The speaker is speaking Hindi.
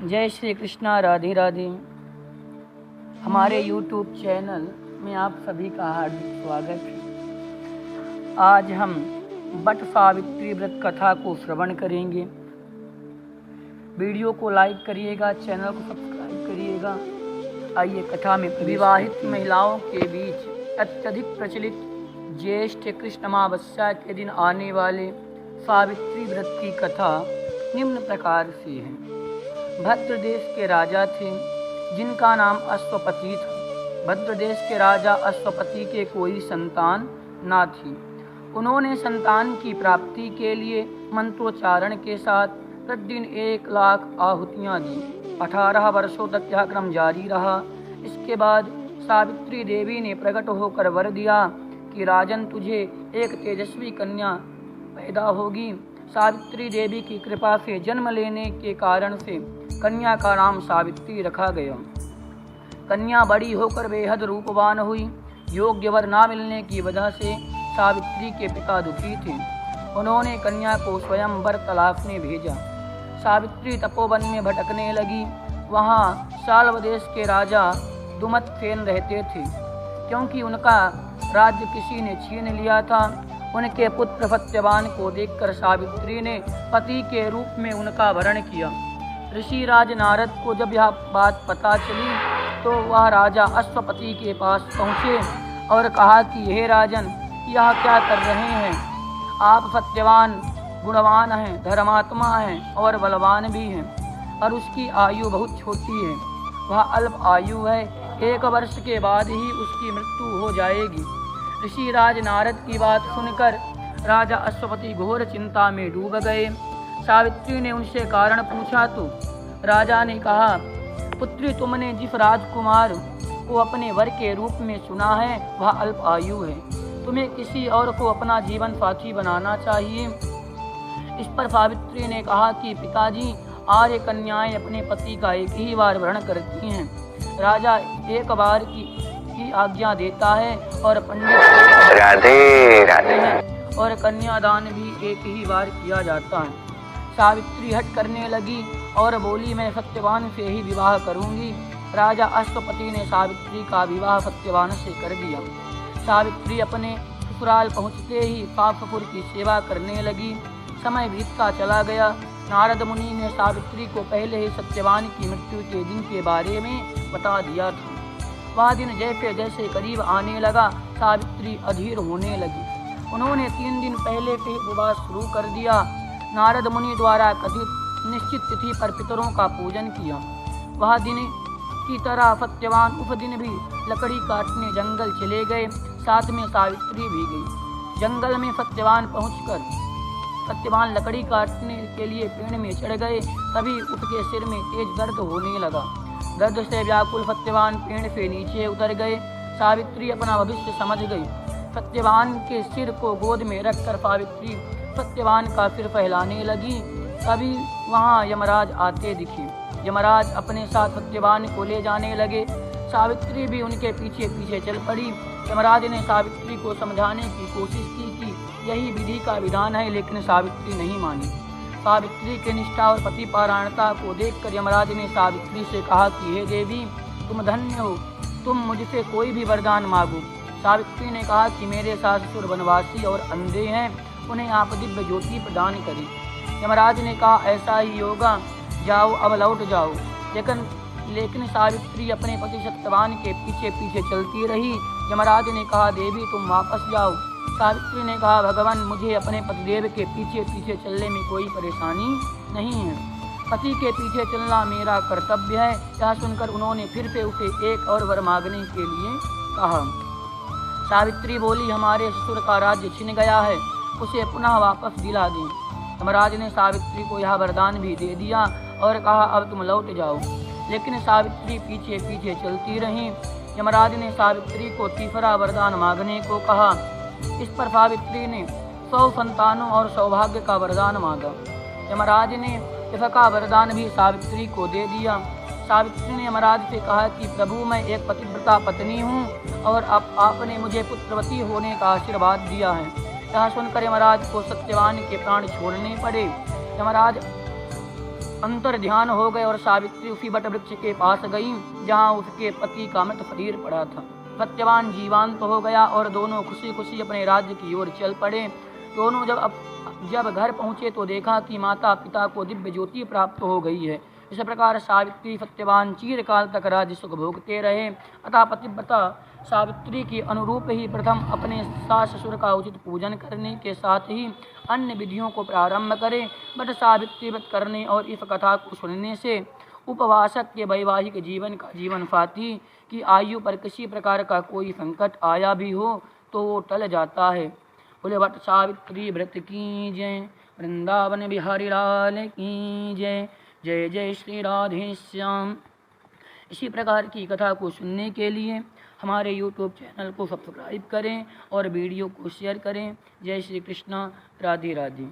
जय श्री कृष्णा, राधे राधे। हमारे YouTube चैनल में आप सभी का हार्दिक स्वागत है। आज हम वट सावित्री व्रत कथा को श्रवण करेंगे। वीडियो को लाइक करिएगा, चैनल को सब्सक्राइब करिएगा। आइए कथा में। विवाहित महिलाओं के बीच अत्यधिक प्रचलित ज्येष्ठ कृष्ण अमावस्या के दिन आने वाले सावित्री व्रत की कथा निम्न प्रकार से है। भद्र देश के राजा थे जिनका नाम अश्वपति था। भद्र देश के राजा अश्वपति के कोई संतान ना थी। उन्होंने संतान की प्राप्ति के लिए मंत्रोच्चारण के साथ प्रतिदिन 1,00,000 आहुतियाँ दी। 18 वर्षों तक यह क्रम जारी रहा। इसके बाद सावित्री देवी ने प्रकट होकर वर दिया कि राजन, तुझे एक तेजस्वी कन्या पैदा होगी। सावित्री देवी की कृपा से जन्म लेने के कारण से कन्या का नाम सावित्री रखा गया। कन्या बड़ी होकर बेहद रूपवान हुई। योग्य वर ना मिलने की वजह से सावित्री के पिता दुखी थे। उन्होंने कन्या को स्वयं वर तलाशने भेजा। सावित्री तपोवन में भटकने लगी। वहाँ शाल्व देश के राजा दुमतसेन रहते थे। क्योंकि उनका राज्य किसी ने छीन लिया था, उनके पुत्र सत्यवान को देखकर सावित्री ने पति के रूप में उनका वरण किया। ऋषि राज नारद को जब यह बात पता चली तो वह राजा अश्वपति के पास पहुँचे और कहा कि हे राजन, यह क्या कर रहे हैं? आप सत्यवान, गुणवान हैं, धर्मात्मा हैं और बलवान भी हैं, और उसकी आयु बहुत छोटी है। वह अल्प आयु है। 1 वर्ष के बाद ही उसकी मृत्यु हो जाएगी। ऋषि राज नारद की बात सुनकर राजा अश्वपति घोर चिंता में डूब गए। सावित्री ने उनसे कारण पूछा तो राजा ने कहा, पुत्री, तुमने जिस राजकुमार को अपने वर के रूप में चुना है वह अल्प आयु है। तुम्हें किसी और को अपना जीवन साथी बनाना चाहिए। इस पर सावित्री ने कहा कि पिताजी, आर्य कन्याएं अपने पति का एक ही बार वरण करती हैं। राजा एक बार की आज्ञा देता है और पंडित राधे राधे और कन्यादान भी एक ही बार किया जाता है। सावित्री हट करने लगी और बोली, मैं सत्यवान से ही विवाह करूंगी। राजा अश्वपति ने सावित्री का विवाह सत्यवान से कर दिया। सावित्री अपने ससुराल पहुँचते ही पापपुर की सेवा करने लगी। समय बीतता चला गया। नारद मुनि ने सावित्री को पहले ही सत्यवान की मृत्यु के दिन के बारे में बता दिया था। वह दिन जैसे जैसे करीब आने लगा, सावित्री अधीर होने लगी। उन्होंने 3 दिन पहले से उपवास शुरू कर दिया। नारद मुनि द्वारा कथित निश्चित तिथि पर पितरों का पूजन किया। वह दिन की तरह सत्यवान उस दिन भी लकड़ी काटने जंगल चले गए। साथ में सावित्री भी गई। जंगल में सत्यवान पहुंचकर सत्यवान लकड़ी काटने के लिए पेड़ में चढ़ गए। तभी उसके सिर में तेज दर्द होने लगा। दर्द से व्याकुल सत्यवान पेड़ से नीचे उतर गए। सावित्री अपना भविष्य समझ गई। सत्यवान के सिर को गोद में रखकर सावित्री सत्यवान का सिर फैलाने लगी। तभी वहाँ यमराज आते दिखे। यमराज अपने साथ सत्यवान को ले जाने लगे। सावित्री भी उनके पीछे पीछे चल पड़ी। यमराज ने सावित्री को समझाने की कोशिश की कि यही विधि का विधान है, लेकिन सावित्री नहीं मानी। सावित्री के निष्ठा और पतिपरायणता को देखकर यमराज ने सावित्री से कहा कि हे देवी, तुम धन्य हो, तुम मुझसे कोई भी वरदान मांगो। सावित्री ने कहा कि मेरे सासुर वनवासी और अंधे हैं, उन्हें आप दिव्य ज्योति प्रदान करें। यमराज ने कहा, ऐसा ही होगा, जाओ अब लौट जाओ। लेकिन सावित्री अपने पति सत्यवान के पीछे पीछे चलती रही। यमराज ने कहा, देवी तुम वापस जाओ। सावित्री ने कहा, भगवान, मुझे अपने पतिदेव के पीछे पीछे चलने में कोई परेशानी नहीं है। पति के पीछे चलना मेरा कर्तव्य है। यह सुनकर उन्होंने फिर से उसे एक और वर मांगने के लिए कहा। सावित्री बोली, हमारे ससुर का राज्य छिन गया है, उसे पुनः वापस दिला दें। यमराज ने सावित्री को यह वरदान भी दे दिया और कहा, अब तुम लौट जाओ। लेकिन सावित्री पीछे पीछे चलती रही। यमराज ने सावित्री को तीसरा वरदान मांगने को कहा। इस पर सावित्री ने 100 संतानों और सौभाग्य का वरदान मांगा। यमराज ने इसका वरदान भी सावित्री को दे दिया। सावित्री ने यमराज से कहा कि प्रभु, मैं एक पतिव्रता पत्नी हूँ और अब आपने मुझे पुत्रवती होने का आशीर्वाद दिया है। यह सुनकर यमराज को सत्यवान के प्राण छोड़ने पड़े। यमराज अंतर ध्यान हो गए और सावित्री उसी वट वृक्ष के पास गई जहाँ उसके पति का मृत शरीर पड़ा था। सत्यवान जीवांत हो गया और दोनों खुशी खुशी अपने राज्य की ओर चल पड़े। दोनों जब घर पहुँचे तो देखा कि माता पिता को दिव्य ज्योति प्राप्त हो गई है। इस प्रकार सावित्री सत्यवान चिरकाल तक राज्य सुख भोगते रहे। अतः पतिव्रता सावित्री के अनुरूप ही प्रथम अपने सास ससुर का उचित पूजन करने के साथ ही अन्य विधियों को प्रारंभ करें। बट सावित्री व्रत करने और इस कथा को सुनने से उपवासक के वैवाहिक जीवन का जीवन साथी की आयु पर किसी प्रकार का कोई संकट आया भी हो तो वो टल जाता है। बोले वट सावित्री व्रत की जय, वृंदावन बिहारी लाल की जय। जय जय श्री राधे श्याम। इसी प्रकार की कथा को सुनने के लिए हमारे YouTube चैनल को सब्सक्राइब करें और वीडियो को शेयर करें। जय श्री कृष्णा, राधे राधे।